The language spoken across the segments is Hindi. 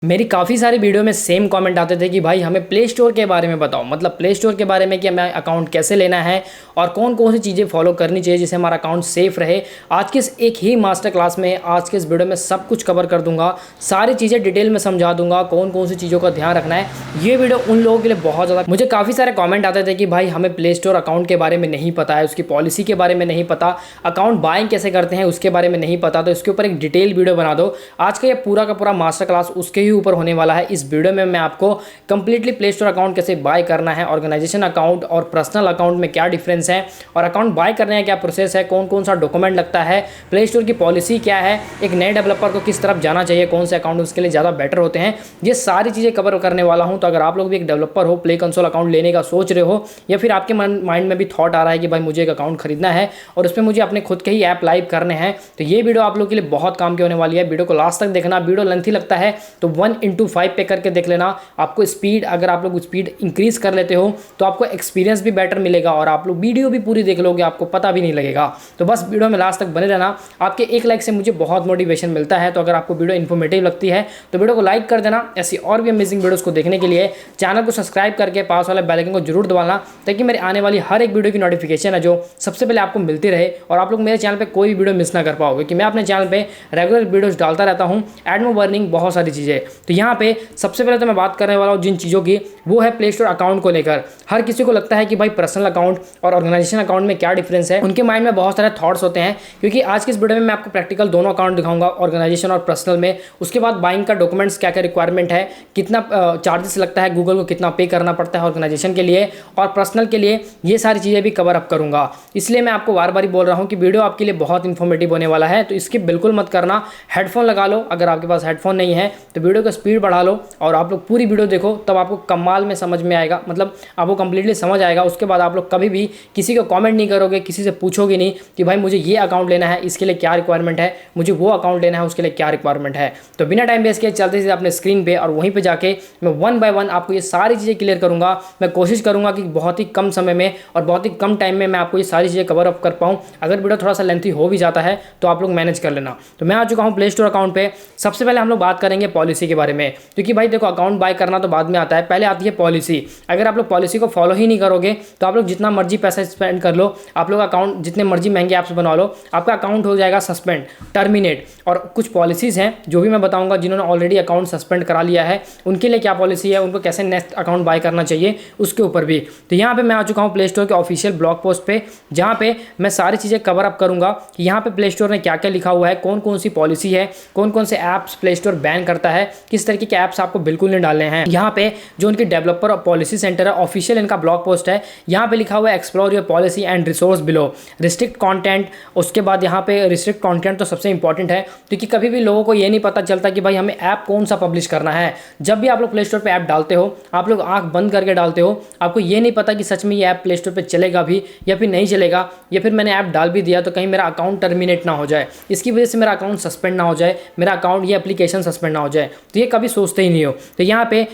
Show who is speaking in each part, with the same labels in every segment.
Speaker 1: मेरी काफ़ी सारी वीडियो में सेम कमेंट आते थे कि भाई हमें प्ले स्टोर के बारे में बताओ, मतलब प्ले स्टोर के बारे में कि हमें अकाउंट कैसे लेना है और कौन कौन सी चीज़ें फॉलो करनी चाहिए जिससे हमारा अकाउंट सेफ रहे। आज के इस एक ही मास्टर क्लास में, आज के इस वीडियो में सब कुछ कवर कर दूंगा, सारी चीज़ें डिटेल में समझा दूंगा, कौन कौन सी चीज़ों का ध्यान रखना है। ये वीडियो उन लोगों के लिए बहुत ज़्यादा, मुझे काफ़ी सारे कॉमेंट आते थे कि भाई हमें प्ले स्टोर अकाउंट के बारे में नहीं पता है, उसकी पॉलिसी के बारे में नहीं पता, अकाउंट बाइंग कैसे करते हैं उसके बारे में नहीं पता, तो इसके ऊपर एक डिटेल वीडियो बना दो। आज का ये पूरा का पूरा मास्टर क्लास उसके ही ऊपर होने वाला है। इस वीडियो में मैं आपको कंप्लीटली प्ले स्टोर अकाउंट कैसे बाय करना है, ऑर्गेनाइजेशन अकाउंट और पर्सनल अकाउंट में क्या डिफरेंस है, और अकाउंट बाय करने का क्या प्रोसेस है, कौन कौन सा डॉक्यूमेंट लगता है, प्ले स्टोर की पॉलिसी क्या है, एक नए डेवलपर को किस तरफ जाना चाहिए, कौन से अकाउंट उसके लिए ज़्यादा बेटर होते हैं, ये सारी चीज़ें कवर करने वाला हूँ। तो अगर आप लोग भी एक डेवलपर हो, प्ले कंसोल अकाउंट लेने का सोच रहे हो, या फिर आपके माइंड में भी थॉट आ रहा है कि भाई मुझे एक अकाउंट खरीदना है और उस पर मुझे अपने खुद के ही ऐप लाइव करने हैं, तो ये वीडियो आप लोग के लिए बहुत काम की होने वाली है। वीडियो को लास्ट तक देखना। वीडियो लेंथी लगता है तो 1:5 पे करके देख लेना। आपको स्पीड, अगर आप लोग स्पीड इंक्रीज कर लेते हो तो आपको एक्सपीरियंस भी बेटर मिलेगा और आप लोग वीडियो भी पूरी देख लोगे, आपको पता भी नहीं लगेगा। तो बस वीडियो में लास्ट तक बने रहना। आपके एक लाइक से मुझे बहुत मोटिवेशन मिलता है। तो अगर आपको वीडियो इन्फॉर्मेटिव लगती है तो वीडियो को लाइक कर देना। ऐसी और भी अमेजिंग वीडियोस को देखने के लिए चैनल को सब्सक्राइब करके पास वाले बेल आइकन को जरूर दबाना, ताकि मेरे आने वाली हर एक वीडियो की नोटिफिकेशन है जो सबसे पहले आपको मिलती रहे और आप लोग मेरे चैनल पे कोई वीडियो मिस ना कर पाओ, क्योंकि मैं अपने चैनल पे रेगुलर वीडियोस डालता रहता हूँ, एड में वर्निंग, बहुत सारी चीज़ें। तो यहाँ पे सबसे पहले तो मैं बात करने वाला हूँ जिन चीज़ों की, वो है प्ले स्टोर अकाउंट को लेकर। हर किसी को लगता है कि भाई पर्सनल अकाउंट और ऑर्गेनाइजेशन अकाउंट में क्या डिफरेंस है, उनके माइंड में बहुत सारे थॉट्स होते हैं। क्योंकि आज की इस वीडियो में मैं आपको प्रैक्टिकल दोनों अकाउंट दिखाऊंगा, ऑर्गेनाइजेशन और पर्सनल में। उसके बाद बाइंग का डॉक्यूमेंट्स क्या क्या रिक्वायरमेंट है, कितना चार्जेस लगता है, गूगल को कितना पे करना पड़ता है ऑर्गेनाइजेशन के लिए और पर्सनल के लिए, ये सारी चीज़ें भी कवर अप करूंगा। इसलिए मैं आपको बार बार बोल रहा हूँ कि वीडियो आपके लिए बहुत इन्फॉर्मेटिव होने वाला है, तो इसकी बिल्कुल मत करना। हेडफोन लगा लो, अगर आपके पास हेडफोन नहीं है तो वीडियो का स्पीड बढ़ा लो और आप लोग पूरी वीडियो देखो, तब आपको कमाल में समझ में आएगा, मतलब आपको कंप्लीटली समझ आएगा। उसके बाद आप लोग कभी भी किसी को कमेंट नहीं करोगे, किसी से पूछोगे नहीं कि भाई मुझे ये अकाउंट लेना है, इसके लिए क्या रिक्वायरमेंट है, मुझे वो अकाउंट लेना है, उसके लिए क्या रिक्वायरमेंट है। तो बिना टाइम वेस्ट किए चलते सीधे अपने स्क्रीन पे और वहीं पे जाके मैं 1 बाय 1 आपको ये सारी चीज़ें क्लियर करूँगा। मैं कोशिश करूँगा कि बहुत ही कम समय में और बहुत ही कम टाइम में मैं आपको ये सारी चीज़ें कवर अप कर पाऊँ। अगर वीडियो थोड़ा सा लेंथी हो भी जाता है तो आप लोग मैनेज कर लेना। तो मैं आ चुका हूँ प्ले स्टोर अकाउंट पे। सबसे पहले हम लोग बात करेंगे पॉलिसी के बारे में, क्योंकि भाई देखो अकाउंट बाय करना तो बाद में आता है, पहले आती है पॉलिसी। अगर आप लोग पॉलिसी को फॉलो ही नहीं करोगे तो आप लोग जितना मर्जी पैसा स्पेंड कर लो, आप लोग अकाउंट जितने मर्जी महंगे ऐप्स बना लो, आपका अकाउंट हो जाएगा सस्पेंड, टर्मिनेट। और कुछ पॉलिसीज़ हैं जो भी मैं बताऊंगा, जिन्होंने ऑलरेडी अकाउंट सस्पेंड करा लिया है उनके लिए क्या पॉलिसी है, उनको कैसे नेक्स्ट अकाउंट बाय करना चाहिए, उसके ऊपर भी। तो यहाँ पे मैं आ चुका हूँ प्ले स्टोर के ऑफिशियल ब्लॉग पोस्ट पे, जहाँ पे मैं सारी चीज़ें कवर अप करूँगा कि यहाँ पे प्ले स्टोर ने क्या क्या लिखा हुआ है, कौन कौन सी पॉलिसी है, कौन कौन से ऐप्स प्ले स्टोर बैन करता है, किस तरीके के ऐप्स आपको बिल्कुल नहीं डालने हैं। यहाँ पे जो उनकी डेवलपर और पॉलिसी सेंटर है, ऑफिशियल इनका ब्लॉग पोस्ट है, यहाँ पे लिखा हुआ है explore your policy and resource below, restrict content. उसके बाद यहाँ पे रिस्ट्रिक्ट कंटेंट तो सबसे इंपॉर्टेंट है, क्योंकि कभी भी लोगों को ये नहीं पता चलता कि भाई हमें ऐप कौन सा पब्लिश करना है। जब भी आप लोग प्ले स्टोर पे ऐप डालते हो, आप लोग आंख बंद करके डालते हो, आपको ये नहीं पता कि सच में ये ऐप प्ले स्टोर पे चलेगा भी या फिर नहीं चलेगा, या फिर मैंने ऐप डाल भी दिया तो कहीं मेरा अकाउंट टर्मिनेट ना हो जाए, इसकी वजह से मेरा अकाउंट सस्पेंड ना हो जाए, मेरा अकाउंट ये एप्लीकेशन सस्पेंड ना हो जाए। तो ये कभी सोचते ही नहीं हो। तो यहाँ पे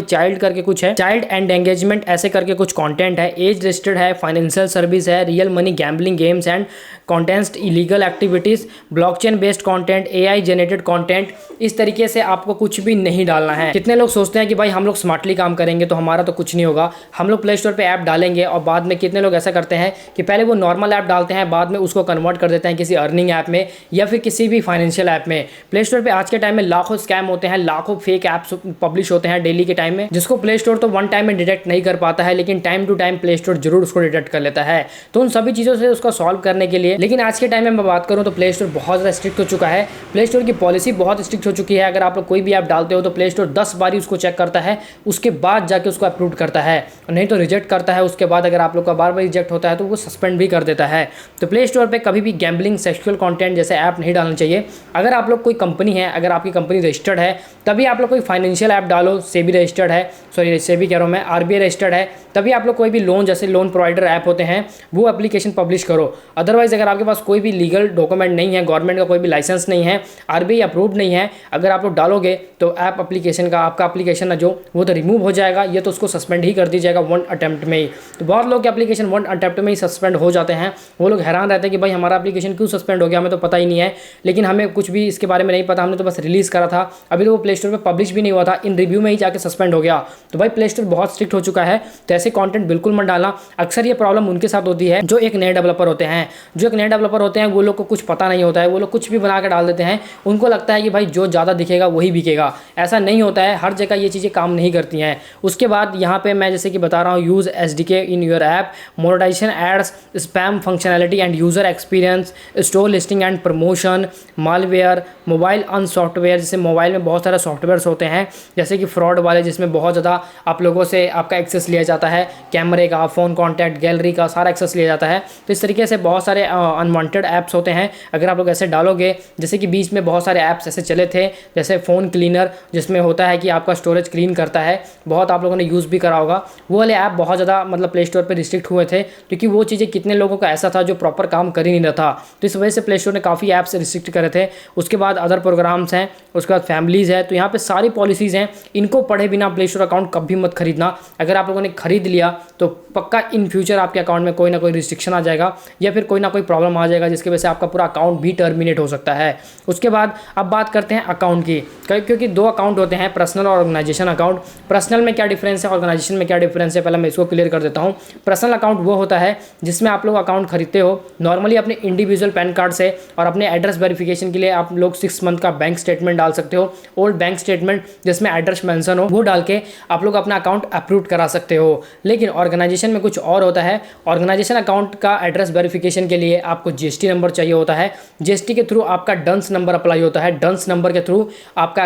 Speaker 1: चाइल्ड करके कुछ है, चाइल्ड एंड एंगेजमेंट ऐसे करके कुछ कंटेंट है, एज रेस्ट्रिक्टेड है, फाइनेंशियल सर्विस है, real money gambling games and content, illegal activities, blockchain based content, AI generated content. इस तरीके से आपको कुछ भी नहीं डालना है। कितने लोग सोचते हैं कि भाई हम लोग स्मार्टली काम करेंगे तो हमारा तो कुछ नहीं होगा, हम लोग प्ले स्टोर पे ऐप डालेंगे, और बाद में कितने लोग ऐसा करते हैं कि पहले वो नॉर्मल ऐप डालते हैं, बाद में उसको कन्वर्ट कर देते हैं किसी अर्निंग ऐप में या फिर किसी भी फाइनेंशियल ऐप में। प्ले स्टोर पे आज के टाइम में लाखों स्कैम होते हैं, लाखों फेक ऐप्स पब्लिश होते हैं डेली के टाइम में, जिसको प्ले स्टोर तो वन टाइम में डिटेक्ट नहीं कर पाता है, लेकिन time to time play store जरूर उसको डिटेक्ट कर लेता है। तो उन सभी चीज़ों से उसको सॉल्व करने के लिए, लेकिन आज के टाइम में मैं बात करूँ तो प्ले स्टोर बहुत ज़्यादा स्ट्रिक्ट हो चुका है। प्ले स्टोर की पॉलिसी बहुत स्ट्रिक्ट हो चुकी है। अगर आप लोग कोई भी ऐप डालते हो तो प्ले स्टोर 10 बारी उसको चेक करता है, उसके बाद जाके उसको अप्रूव करता है, नहीं तो रिजेक्ट करता है। उसके बाद अगर आप लोग का बार बार रिजेक्ट होता है तो वो सस्पेंड भी कर देता है। तो प्ले स्टोर पे कभी भी गैम्बलिंग, सेक्सुअल कंटेंट जैसे ऐप नहीं डालना चाहिए। अगर आप लोग कोई कंपनी है, अगर आपकी कंपनी रजिस्टर्ड है, तभी आप लोग कोई फाइनेंशियल ऐप डालो, सेबी रजिस्टर्ड है, सॉरी सेबी कह रहा हूँ मैं, आरबीआई रजिस्टर्ड है, तभी आप लोग कोई भी लोन, जैसे लोन प्रोवाइडर ऐप होते हैं, वो एप्लीकेशन पब्लिश करो। अदरवाइज अगर आपके पास कोई भी लीगल डॉक्यूमेंट नहीं है, गवर्नमेंट का कोई भी लाइसेंस नहीं है, आरबीआई अप्रूव्ड नहीं है, अगर आप लोग डालोगे तो ऐप एप्लीकेशन का, आपका एप्लीकेशन जो वो तो रिमूव हो जाएगा, ये तो उसको सस्पेंड ही कर दीजिएगा। जाएगा 1 अटेम्प्ट में ही। तो बहुत लोग के एप्लीकेशन 1 अटेम्प्ट में ही सस्पेंड हो जाते हैं। वो लोग हैरान रहते हैं कि भाई हमारा एप्लीकेशन क्यों सस्पेंड हो गया, हमें तो पता ही नहीं है। लेकिन हमें कुछ भी इसके बारे में नहीं पता, हमने तो बस रिलीज़ करा था, अभी तो वो प्ले स्टोर पर पब्लिश भी नहीं हुआ था, इन रिव्यू में ही जाके सस्पेंड हो गया। तो भाई प्ले स्टोर बहुत स्ट्रिक्ट हो चुका है, तो ऐसे कंटेंट बिल्कुल मत डालना। अक्सर ये प्रॉब्लम उनके साथ होती है जो एक नए डेवलपर होते हैं। जो एक नए डेवलपर होते हैं वो लोग को कुछ पता नहीं होता है, वो लोग कुछ भी बना के डाल देते हैं। उनको लगता है कि भाई जो ज़्यादा दिखेगा वही बिकेगा। ऐसा नहीं होता है, हर जगह ये चीज़ें काम नहीं करती हैं। उसके बाद यहाँ पे मैं जैसे कि बता रहा हूँ, use SDK in your app, monetization ads, spam functionality and user experience, store listing and promotion, malware, mobile unwanted software, जैसे मोबाइल में बहुत सारे सॉफ्टवेयर्स होते हैं जैसे कि फ्रॉड वाले, जिसमें बहुत ज़्यादा आप लोगों से आपका एक्सेस लिया जाता है, कैमरे का, फ़ोन कॉन्टैक्ट, गैलरी का सारा एक्सेस लिया जाता है। तो इस तरीके से बहुत सारे अनवांटेड ऐप्स होते हैं। अगर आप लोग ऐसे डालोगे, जैसे कि बीच में बहुत सारे ऐप्स ऐसे चले थे, जैसे फ़ोन क्लीनर, जिसमें होता है कि आपका स्टोरेज क्लीन करता है, बहुत आप लोगों ने यूज़ भी करा होगा। वो वाले ऐप बहुत ज़्यादा मतलब प्ले स्टोर पर रिस्ट्रिक्ट हुए थे, क्योंकि वो चीज़ें कितने लोगों का ऐसा था जो प्रॉपर काम कर ही नहीं रहा था। तो इस वजह से प्ले स्टोर ने काफ़ी ऐप्स रिस्ट्रिक्ट करे थे। उसके बाद अदर प्रोग्राम्स हैं, उसके बाद फैमिलीज़ है। तो यहाँ पे सारी पॉलिसीज़ हैं, इनको पढ़े बिना प्ले स्टोर अकाउंट कभी मत खरीदना। अगर आप लोगों ने खरीद लिया तो पक्का इन फ्यूचर आपके अकाउंट में कोई ना कोई रिस्ट्रिक्शन आ जाएगा, या फिर कोई ना कोई प्रॉब्लम आ जाएगा, जिसकी वजह से आपका पूरा अकाउंट भी टर्मिनेट हो सकता है। उसके बाद अब बात करते हैं अकाउंट की, क्योंकि 2 अकाउंट होते हैं, पर्सनल और ऑर्गेनाइजेशन अकाउंट। पर्सनल में क्या डिफरेंस है, ऑर्गेनाइजेशन में क्या डिफरेंस है, पहले मैं इसको क्लियर कर देता हूँ। पर्सनल अकाउंट वो होता है जिसमें आप लोग अकाउंट खरीदते हो नॉर्मली अपने इंडिविजुअल पैन कार्ड से, और अपने एड्रेस वेरिफिकेशन के लिए आप लोग 6 मंथ का बैंक स्टेटमेंट डाल सकते हो, ओल्ड बैंक स्टेटमेंट जिसमें एड्रेस मेंशन हो, वो डाल के आप लोग अपना अकाउंट अप्रूव करा सकते हो। लेकिन ऑर्गेनाइजेशन में कुछ और होता है। ऑर्गेनाइजेशन अकाउंट का एड्रेस वेरिफिकेशन के लिए आपको GST नंबर चाहिए होता है। GST के थ्रू आपका डंस नंबर अप्लाई होता है, डंस नंबर के थ्रू आपका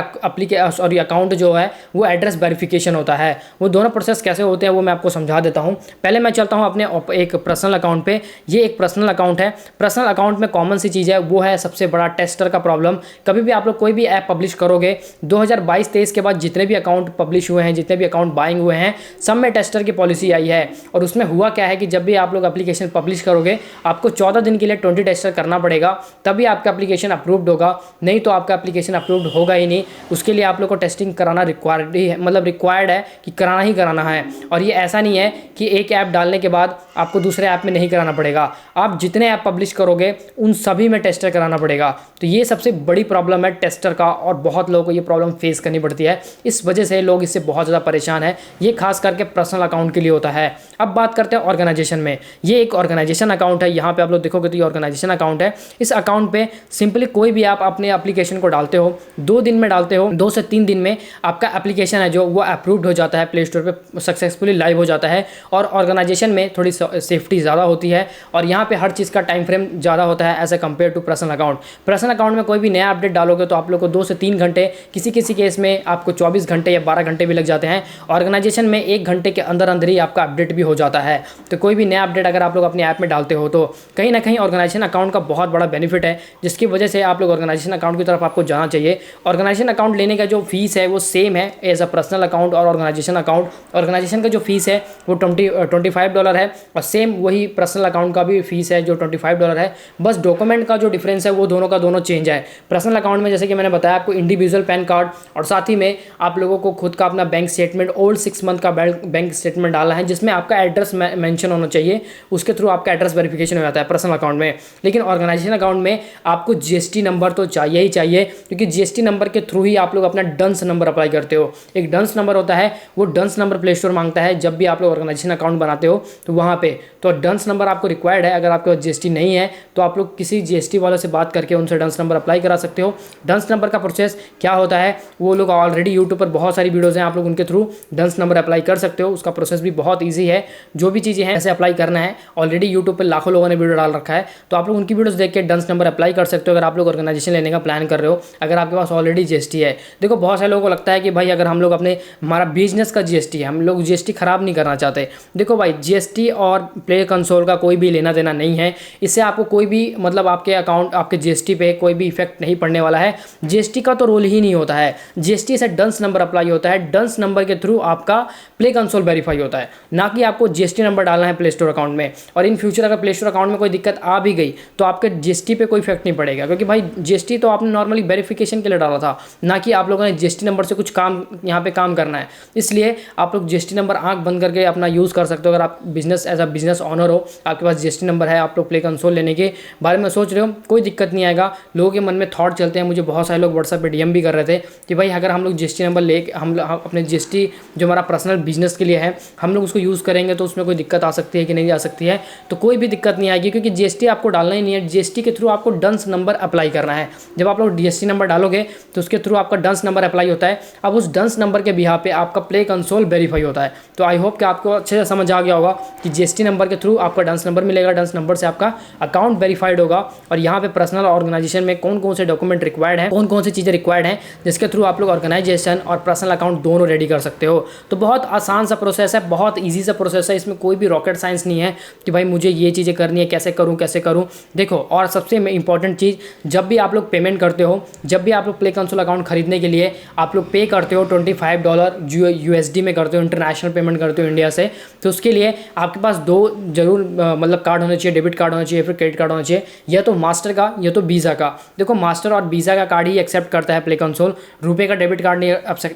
Speaker 1: अकाउंट जो है वो एड्रेस वेरिफिकेशन होता है। वो दोनों प्रोसेस कैसे होते हैं वो मैं आपको समझा देता हूँ। पहले मैं चलता हूँ अपने एक पर्सनल अकाउंट पे। ये एक पर्सनल अकाउंट है। पर्सनल अकाउंट में कॉमन सी चीज़ है, वो है सबसे बड़ा टेस्टर का प्रॉब्लम। कभी भी आप लोग कोई भी ऐप पब्लिश करोगे, 2022-23 के बाद जितने भी अकाउंट पब्लिश हुए हैं, जितने भी अकाउंट बाइंग हुए हैं, सब में टेस्टर की पॉलिसी आई है। और उसमें हुआ क्या है कि जब भी आप लोग एप्लीकेशन पब्लिश करोगे, आपको 14 दिन के लिए 20 टेस्टर करना पड़ेगा, तभी आपका एप्लीकेशन अप्रूव्ड होगा, नहीं तो आपका एप्लीकेशन अप्रूव्ड होगा ही नहीं। उसके लिए आप लोग को टेस्टिंग कराना रिक्वायर्ड ही है, मतलब रिक्वायर्ड है कि कराना ही कराना है। और ये ऐसा नहीं है कि एक ऐप डालने के बाद आपको दूसरे ऐप में नहीं कराना पड़ेगा। आप जितने ऐप पब्लिश करोगे उन सभी में टेस्टर कराना पड़ेगा। तो ये सबसे बड़ी प्रॉब्लम है टेस्टर का, और बहुत लोगों को ये प्रॉब्लम फेस करनी पड़ती है। इस वजह से लोग इससे बहुत ज़्यादा परेशान है। ये खास करके पर्सनल अकाउंट के लिए होता है। अब बात करते हैं ऑर्गेनाइजेशन में। ये एक ऑर्गेनाइजेशन अकाउंट है, यहाँ पे आप लोग देखोगे तो ये ऑर्गेनाइजेशन अकाउंट है। इस अकाउंट पे सिंपली कोई भी आप अपने एप्लीकेशन को डालते हो, 2 दिन में डालते हो, 2 से 3 दिन में आपका एप्लीकेशन है जो वो अप्रूव्ड हो जाता है, प्ले स्टोर पे सक्सेसफुली लाइव हो जाता है। और ऑर्गेनाइजेशन में थोड़ी सेफ्टी ज़्यादा होती है, और यहाँ पे हर चीज़ का टाइम फ्रेम ज़्यादा होता है as a compare to personal account. Personal account में कोई भी नया अपडेट डालोगे तो आप लोग को 2 से 3 घंटे, किसी किसी केस में आपको 24 घंटे या 12 घंटे भी लग जाते हैं। ऑर्गेनाइजेशन में 1 घंटे के अंदर अंदर ही आपका अपडेट भी हो जाता है। तो कोई भी नया अपडेट अगर आप लोग अपने ऐप में डालते हो तो कहीं ना कहीं ऑर्गेनाइजेशन अकाउंट का बहुत बड़ा बेनिफिट है, जिसकी वजह से आप लोग ऑर्गेनाइजेशन अकाउंट की तरफ आपको जाना चाहिए। ऑर्गेनाइजेशन अकाउंट लेने का जो फीस है वो सेम है एज अ पर्सनल अकाउंट और ऑर्गेनाइजेशन अकाउंट। ऑर्गेनाइजेशन का जो फीस है वो $25 है, और सेम वही पर्सनल अकाउंट का भी फीस है जो $25 है। बस डॉक्यूमेंट का जो डिफरेंस है वो दोनों का दोनों चेंज है। पर्सनल अकाउंट में जैसे कि मैंने बताया आपको इंडिविजुअल पैन कार्ड, और साथ ही में आप लोगों को खुद का अपना बैंक स्टेटमेंट, ओल्ड 6 मंथ का बैंक स्टेटमेंट डालना है, जिसमें आपका एड्रेस मेंशन होना चाहिए। उसके थ्रू आपका एड्रेस वेरिफिकेशन हो जाता है पर्सनल अकाउंट में। लेकिन ऑर्गेनाइजेशन अकाउंट में आपको GST नंबर तो चाहिए ही चाहिए, क्योंकि GST नंबर के थ्रू ही आप लोग अपना डंस नंबर अप्लाई करते हो। एक डंस नंबर होता है, वो डंस नंबर प्ले स्टोर मांगता है जब भी आप लोग ऑर्गेनाइजेशन अकाउंट बनाते हो तो वहाँ पे तो डंस नंबर आपको रिक्वायर्ड है। अगर आपके पास GST नहीं है तो आप लोग किसी GST वालों से बात करके उनसे डंस नंबर अप्लाई करा सकते हो। डंस नंबर का प्रोसेस क्या होता है वो लोग ऑलरेडी यूट्यूब पर बहुत सारी वीडियोज़ हैं, आप लोग उनके थ्रू डंस नंबर अप्लाई कर सकते हो। उसका प्रोसेस भी बहुत ईजी है। जो भी चीज़ें हैं ऐसे अप्लाई करना है, ऑलरेडी यूट्यूब पर लाखों लोगों ने वीडियो डाल रखा है, तो आप लोग उनकी वीडियोस देख के डंस नंबर अप्लाई कर सकते हो अगर आप लोग ऑर्गेनाइजेशन लेने का प्लान कर रहे हो, अगर आपके पास ऑलरेडी GST है। देखो बहुत सारे लोगों को लगता है कि भाई अगर हम लोग हमारा बिजनेस का GST है, हम लोग GST खराब नहीं करना चाहते। देखो भाई GST और प्ले कंसोल का कोई भी लेना देना नहीं है, इससे आपको कोई भी मतलब आपके अकाउंट आपके GST पे कोई भी इफेक्ट नहीं पड़ने वाला है। GST का तो रोल ही नहीं होता है। GST से डंस नंबर अप्लाई होता है, डंस नंबर के थ्रू आपका प्ले कंसोल वेरीफाई होता है, ना कि आपको GST नंबर डालना है प्ले स्टोर अकाउंट में। और इन फ्यूचर अगर प्ले स्टोर अकाउंट में कोई दिक्कत आ भी गई तो आपके GST पे कोई इफेक्ट नहीं पड़ेगा, क्योंकि भाई GST तो आपने नॉर्मली वेरिफिकेशन के लिए डाला था, ना कि आप लोगों ने GST नंबर से कुछ काम यहाँ पे काम करना है। इसलिए आप लोग GST नंबर आंख बंद करके अपना यूज़ कर सकते हो। अगर आप business as a business owner हो, आपके पास जीएसटी नंबर है, आप लोग प्ले कंसोल लेने के बारे में सोच रहे हो, कोई दिक्कत नहीं आएगा। लोगों के मन में थॉट चलते हैं, मुझे बहुत सारे लोग व्हाट्सएप पे डीएम भी कर रहे थे कि भाई अगर हम लोग जीएसटी नंबर ले हम अपने जीएसटी जो हमारा पर्सनल बिजनेस के लिए है हम लोग उसको यूज़ करेंगे तो उसमें कोई दिक्कत आ सकती है कि नहीं आ सकती है। तो कोई भी दिक्कत नहीं आएगी, क्योंकि जीएसटी आपको डालना ही नहीं है। जीएसटी के थ्रू आपको डंस नंबर अप्लाई करना है। जब आप लोग जीएसटी नंबर डालोगे तो उसके थ्रू आपका डंस नंबर अप्लाई होता है। अब उस डंस नंबर के बिहाफ पे आपका प्ले कंसोल वेरीफाई होता है। तो आई होप कि आपको अच्छे से समझ आ गया होगा कि जीएसटी नंबर के थ्रू आपका डंस नंबर मिलेगा, डंस नंबर से आपका अकाउंट वेरीफाइड होगा। और यहाँ पे पर्सनल ऑर्गेनाइजेशन में कौन कौन से डॉक्यूमेंट रिक्वायर्ड है, कौन कौन सी चीज़ें रिक्वायर्ड हैं, जिसके थ्रू आप लोग ऑर्गेनाइजेशन और पर्सनल अकाउंट दोनों रेडी कर सकते हो। तो बहुत आसान सा प्रोसेस है, बहुत ईजी सा प्रोसेस है। इसमें कोई भी रॉकेट साइंस नहीं है कि भाई मुझे ये चीज़ें करनी है, कैसे करूँ कैसे करूँ। देखो, और सबसे इंपॉर्टेंट चीज़, जब भी आप लोग पेमेंट करते हो, जब भी आप लोग प्ले कंसोल अकाउंट खरीदने के लिए आप लोग पे करते हो $25 USD में करते हो, इंटरनेशनल पेमेंट करते हो इंडिया से, तो उसके लिए आपके पास दो जरूर मतलब कार्ड होना चाहिए, डेबिट कार्ड होना चाहिए, फिर क्रेडिट कार्ड होना चाहिए, या तो मास्टर का या तो वीज़ा का। देखो, मास्टर और वीज़ा का कार्ड ही एक्सेप्ट करता है प्ले कंसोल, रुपए का डेबिट कार्ड नहीं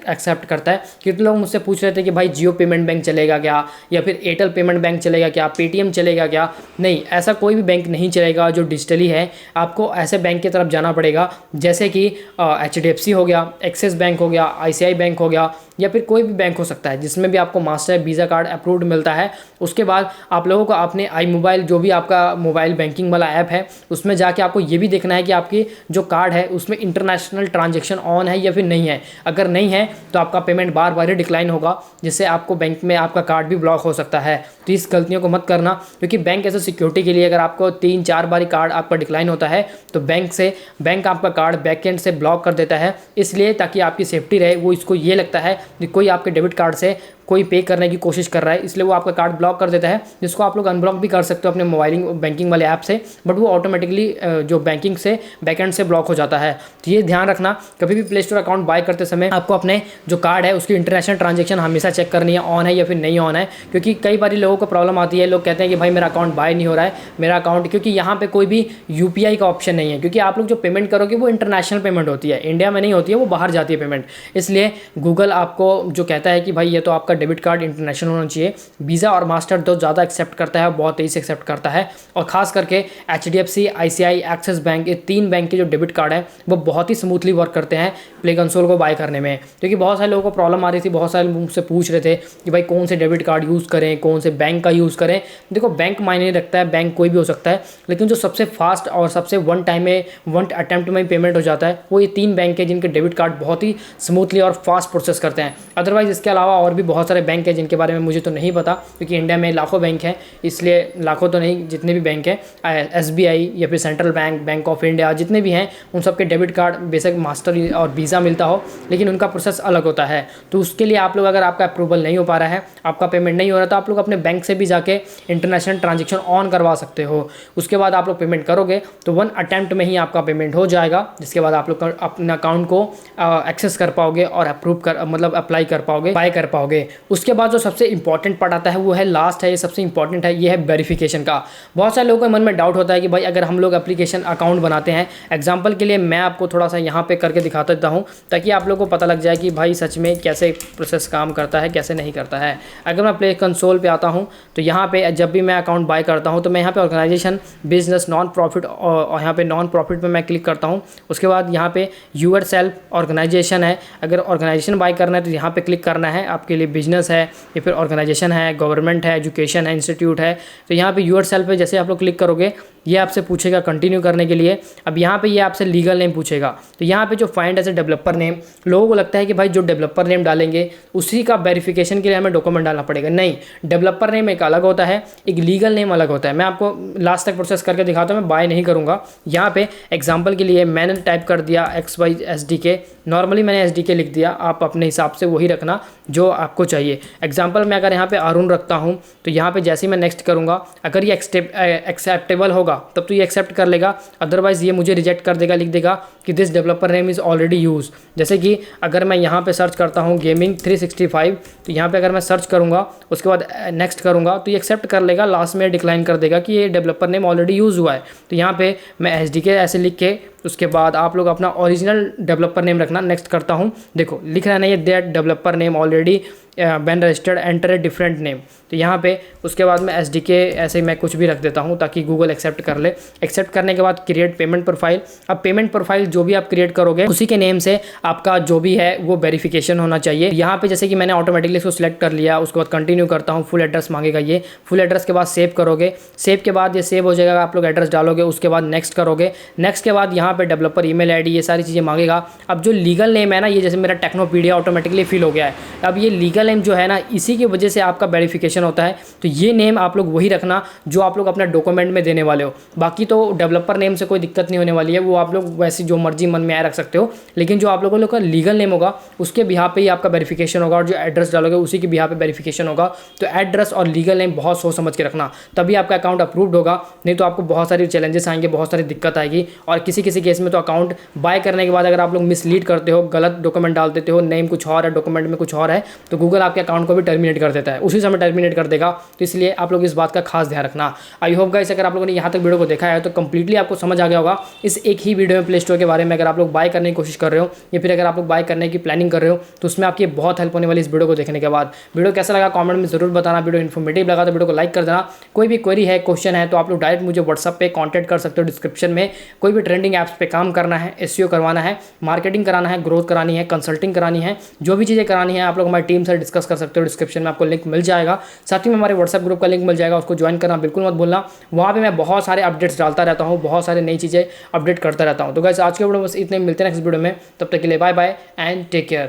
Speaker 1: एक्सेप्ट करता है। कितने लोग मुझसे पूछ रहे थे कि भाई जियो पेमेंट बैंक चलेगा क्या, या फिर एयरटेल पेमेंट बैंक चलेगा क्या, पेटीएम चलेगा क्या। नहीं, ऐसा कोई भी बैंक नहीं चलेगा जो डिजिटली है। आपको ऐसे बैंक की तरफ जाना पड़ेगा जैसे कि HDFC हो गया, एक्सिस बैंक हो गया, ICICI बैंक हो गया, या फिर कोई भी बैंक हो सकता है जिसमें भी आपको मास्टर वीज़ा कार्ड अप्रूव्ड मिलता है। उसके बाद आप लोगों को अपने आई मोबाइल, जो भी आपका मोबाइल बैंकिंग वाला ऐप है, उसमें जाके आपको ये भी देखना है कि आपकी जो कार्ड है उसमें इंटरनेशनल ट्रांजैक्शन ऑन है या फिर नहीं है। अगर नहीं है तो आपका पेमेंट बार बार ही डिक्लाइन होगा, जिससे आपको बैंक में आपका कार्ड भी ब्लॉक हो सकता है। तो इस गलतियों को मत करना, क्योंकि बैंक ऐसे सिक्योरिटी के लिए अगर आपको 3-4 बारी कार्ड आपका डिक्लाइन होता है तो बैंक आपका कार्ड बैकएंड से ब्लॉक कर देता है, इसलिए ताकि आपकी सेफ्टी रहे। वो इसको ये लगता है कि कोई आपके डेबिट कार्ड से कोई पे करने की कोशिश कर रहा है, इसलिए वो आपका कार्ड ब्लॉक कर देता है, जिसको आप लोग अनब्लॉक भी कर सकते हो अपने मोबाइल बैंकिंग वाले ऐप से, बट वो ऑटोमेटिकली जो बैंकिंग से बैकएंड से ब्लॉक हो जाता है। तो ये ध्यान रखना, कभी भी प्ले स्टोर अकाउंट बाय करते समय आपको अपने जो कार्ड है उसकी इंटरनेशनल ट्रांजेक्शन हमेशा चेक करनी है, ऑन है या फिर नहीं ऑन है। क्योंकि कई बार लोगों को प्रॉब्लम आती है, लोग कहते हैं कि भाई मेरा अकाउंट बाय नहीं हो रहा है, मेरा अकाउंट, क्योंकि यहाँ पे कोई भी UPI का ऑप्शन नहीं है। क्योंकि आप लोग जो पेमेंट करोगे वो इंटरनेशनल पेमेंट होती है, इंडिया में नहीं होती है, वो बाहर जाती है पेमेंट। इसलिए गूगल आपको जो कहता है कि भाई ये तो आपका डेबिट कार्ड इंटरनेशनल होना चाहिए। वीज़ा और मास्टर तो ज़्यादा एक्सेप्ट करता है, बहुत तेज़ी से एक्सेप्ट करता है। और खास करके HDFC, ICICI, एक्सिस बैंक, ये 3 बैंक के जो डेबिट कार्ड है वो बहुत ही स्मूथली वर्क करते हैं प्ले कंसोल को बाय करने में। क्योंकि बहुत सारे लोगों को प्रॉब्लम आ रही थी, बहुत सारे मुझसे पूछ रहे थे कि भाई कौन से डेबिट कार्ड यूज़ करें, कौन से बैंक का यूज़ करें। देखो, बैंक मायने नहीं रखता है, बैंक कोई भी हो सकता है, लेकिन जो सबसे फास्ट और सबसे वन अटैम्प्ट में पेमेंट हो जाता है वो ये 3 बैंक है जिनके डेबिट कार्ड बहुत ही स्मूथली और फास्ट प्रोसेस करते हैं। अदरवाइज इसके अलावा और भी बहुत सारे बैंक हैं जिनके बारे में मुझे तो नहीं पता, क्योंकि इंडिया में लाखों बैंक हैं, इसलिए लाखों तो नहीं, जितने भी बैंक हैं, SBI या फिर central bank, bank of India, जितने भी हैं उन सबके डेबिट कार्ड बेशक मास्टर और वीज़ा मिलता हो, लेकिन उनका प्रोसेस अलग होता है। तो उसके लिए आप लोग, अगर आपका अप्रूवल नहीं हो पा रहा है, आपका पेमेंट नहीं हो रहा, तो आप लोग अपने बैंक से भी जाके इंटरनेशनल ट्रांजेक्शन ऑन करवा सकते हो। उसके बाद आप लोग पेमेंट करोगे तो 1 अटैम्प्ट में ही आपका पेमेंट हो जाएगा, जिसके बाद आप लोग अपने अकाउंट को एक्सेस कर पाओगे और अप्रूव कर मतलब अप्लाई कर पाओगे, बाय कर पाओगे। उसके बाद जो सबसे इंपॉर्टेंट पार्ट आता है वो है लास्ट है, ये सबसे इंपॉर्टेंट है, ये है वेरिफिकेशन का। बहुत सारे लोगों के मन में डाउट होता है कि भाई अगर हम लोग एप्लीकेशन अकाउंट बनाते हैं, एग्जांपल के लिए मैं आपको थोड़ा सा यहाँ पे करके दिखाता देता हूँ ताकि आप लोगों को पता लग जाए कि भाई सच में कैसे प्रोसेस काम करता है, कैसे नहीं करता है। अगर मैं प्ले कंसोल पे आता हूँ तो यहाँ पे जब भी मैं अकाउंट बाय करता हूँ तो मैं यहाँ पे ऑर्गेनाइजेशन, बिजनेस, नॉन प्रॉफिट, और यहाँ पे नॉन प्रॉफिट में मैं क्लिक करता हूँ। उसके बाद यहाँ पे यूअर सेल्फ ऑर्गेनाइजेशन है, अगर ऑर्गेनाइजेशन बाय करना है तो यहाँ पे क्लिक करना है। आपके लिए बिजनेस है या फिर ऑर्गेनाइजेशन है, गवर्नमेंट है, एजुकेशन है, इंस्टीट्यूट है, तो यहाँ पे यूअर सेल्फ पे जैसे आप लोग क्लिक करोगे ये आपसे पूछेगा कंटिन्यू करने के लिए। अब यहाँ पे ये आपसे लीगल नेम पूछेगा, तो यहाँ पे जो find as a developer name, लोगों को लगता है कि भाई जो डेवलपर नेम डालेंगे उसी का वेरिफिकेशन के लिए हमें डॉक्यूमेंट डालना पड़ेगा। नहीं, डेवलपर नेम एक अलग होता है, एक लीगल नेम अलग होता है। मैं आपको लास्ट तक प्रोसेस करके दिखाता हूँ, मैं बाय नहीं करूँगा। यहाँ पे एग्जाम्पल के लिए मैंने टाइप कर दिया XYSDK, नॉर्मली मैंने SDK लिख दिया, आप अपने हिसाब से वही रखना जो आपको चाहिए। एग्जाम्पल मैं अगर यहाँ पे अरुण रखता हूँ तो यहाँ पे जैसे ही मैं नेक्स्ट करूँगा, अगर ये एक्सेप्टेबल होगा तब तो ये एक्सेप्ट कर लेगा, अदरवाइज़ ये मुझे रिजेक्ट कर देगा, लिख देगा कि this developer name is already use. जैसे कि अगर मैं यहाँ पे सर्च करता हूँ गेमिंग 365, तो यहाँ पे अगर मैं सर्च करूँगा उसके बाद नेक्स्ट करूँगा तो ये एक्सेप्ट कर लेगा, लास्ट में डिक्लाइन कर देगा कि ये डेवलपर नेम ऑलरेडी यूज़ हुआ है। तो यहाँ पे मैं SDK ऐसे लिख के उसके बाद आप लोग अपना ओरिजिनल डेवलपर नेम रखना। नेक्स्ट करता हूँ, देखो लिख रहा है ना ये that developer name already ban registered, enter a different name. तो यहाँ पे उसके बाद मैं SDK ऐसे मैं कुछ भी रख देता हूँ ताकि गूगल एक्सेप्ट कर ले। एक्सेप्ट करने के बाद क्रिएट पेमेंट प्रोफाइल। अब पेमेंट प्रोफाइल जो भी आप क्रिएट करोगे उसी के नेम से आपका जो भी है वो वेरिफिकेशन होना चाहिए। यहाँ पे जैसे कि मैंने ऑटोमेटिकली इसको सिलेक्ट कर लिया, उसके बाद कंटिन्यू करता हूँ। फुल एड्रेस मांगेगा ये, फुल एड्रेस के बाद सेव करोगे, सेव के बाद ये सेव हो जाएगा, आप लोग एड्रेस डालोगे, उसके बाद नेक्स्ट करोगे। नेक्स्ट के बाद यहाँ पे डेवलपर ईमेल आईडी ये सारी चीज़ें मांगेगा। अब जो लीगल नेम है ना, ये जैसे मेरा टेक्नोपीडिया ऑटोमेटिकली फिल हो गया है। अब ये लीगल नेम जो है ना, इसी की वजह से आपका वेरिफिकेशन होता है। तो ये नेम आप लोग वही रखना जो आप लोग अपना डॉक्यूमेंट में देने वाले हो। बाकी तो डेवलपर नेम से कोई दिक्कत नहीं होने वाली है, वो आप लोग वैसे जो मर्जी मन में आए रख सकते हो। लेकिन जो आप लोगों का लीगल नेम होगा उसके बिहाफ पे ही आपका वेरिफिकेशन होगा, और जो एड्रेस डालोगे उसी के बिहाफ पे वेरिफिकेशन होगा। तो एड्रेस और लीगल नेम बहुत सोच समझ के रखना, तभी आपका अकाउंट अप्रूव्ड होगा। नहीं तो आपको बहुत सारी चैलेंजेस आएंगे, बहुत सारी दिक्कत आएगी। और किसी किसी केस में तो अकाउंट बाय करने के बाद अगर आप लोग मिसलीड करते हो, गलत डॉक्यूमेंट डाल देते हो, नेम कुछ और है, डॉक्यूमेंट में कुछ और है, तो गूगल आपके अकाउंट को भी टर्मिनेट कर देता है, उसी समय टर्मिनेट कर देगा। तो इसलिए आप लोग इस बात का खास ध्यान रखना। आई होप गाइस अगर आप लोगों ने यहाँ तक वीडियो को देखा है तो कंप्लीटली आपको समझ आ गया होगा इस एक ही वीडियो में प्ले स्टोर के बारे में। अगर आप लोग बाय करने की कोशिश कर रहे हो या फिर अगर आप लोग बाय करने की प्लानिंग कर रहे हो तो उसमें आपकी बहुत हेल्प होने वाली इस वीडियो को देखने के बाद। वीडियो कैसा लगा कमेंट में जरूर बताना। वीडियो इन्फॉर्मेटिव लगा तो वीडियो को लाइक कर देना। कोई भी क्वेरी है, क्वेश्चन है तो आप लोग डायरेक्ट मुझे व्हाट्सअप पे कॉन्टैक्ट कर सकते हो। डिस्क्रिप्शन में कोई भी ट्रेंडिंग ऐप्स पे काम करना है, SEO करवाना है, मार्केटिंग कराना है, ग्रोथ करानी है, कंसल्टिंग करानी है, जो भी चीज़ें करानी है आप लोग हमारी टीम से डिस्कस कर सकते हो। डिस्क्रिप्शन में आपको लिंक मिल जाएगा, साथ ही में हमारे व्हाट्सएप ग्रुप का लिंक मिल जाएगा, उसको ज्वाइन करना बिल्कुल मत भूलना। वहाँ पे मैं बहुत सारे अपडेट्स डालता रहता हूँ, बहुत सारी नई चीज़ें अपडेट करता रहता हूँ। तो गाइस आज के वीडियो में बस इतने, मिलते हैं नेक्स्ट वीडियो में, तब तक के लिए bye bye and take care.